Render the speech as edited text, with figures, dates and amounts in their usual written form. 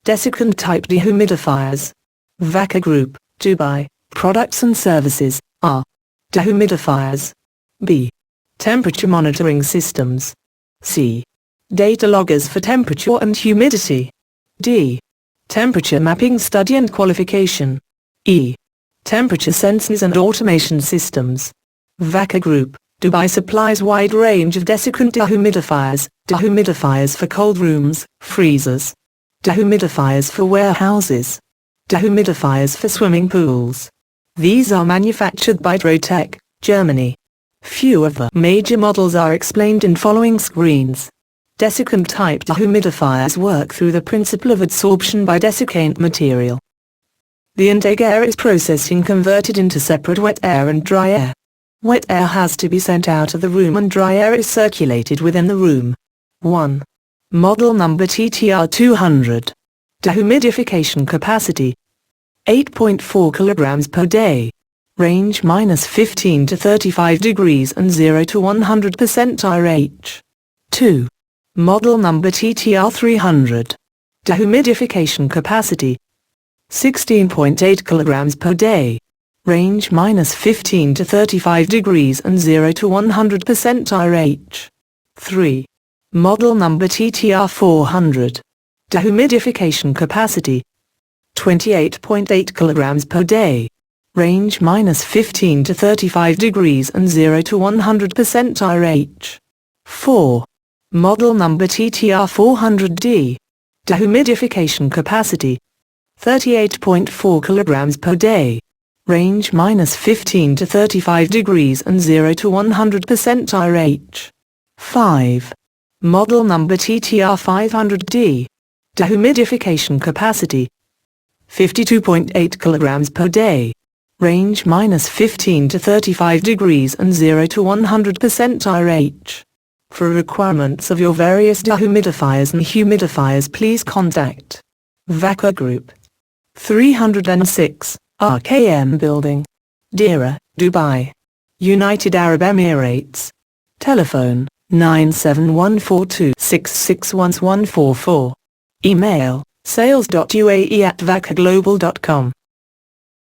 Desiccant type dehumidifiers. Vacker Group, Dubai. Products and services are dehumidifiers. B. Temperature monitoring systems. C. Data loggers for temperature and humidity. D. Temperature mapping study and qualification. E. Temperature sensors and automation systems. Vacker Group, Dubai supplies wide range of desiccant dehumidifiers for cold rooms, freezers, dehumidifiers for warehouses, dehumidifiers for swimming pools. These are manufactured by Trotec, Germany. Few of the major models are explained in following screens. Desiccant type dehumidifiers work through the principle of adsorption by desiccant material. The intake air is processed and converted into separate wet air and dry air. Wet air has to be sent out of the room and dry air is circulated within the room. 1. Model number TTR 200. Dehumidification capacity 8.4 kilograms per day. Range -15 to 35 degrees and 0 to 100% RH. 2. Model number TTR 300. Dehumidification capacity 16.8 kilograms per day. Range -15 to 35 degrees and 0 to 100% RH. 3. Model number TTR 400. Dehumidification capacity 28.8 kilograms per day. Range -15 to 35 degrees and 0 to 100% RH. 4. Model number TTR 400D. Dehumidification capacity 38.4 kilograms per day. Range -15 to 35 degrees and 0 to 100% RH. 5. Model number TTR 500D. Dehumidification capacity 52.8 kilograms per day. Range -15 to 35 degrees and 0 to 100% RH. For requirements of your various dehumidifiers and humidifiers, please contact Vacker Group, 306 RKM Building, Dira, Dubai, United Arab Emirates. Telephone 97142661144. Email sales.uae@vackerglobal.com.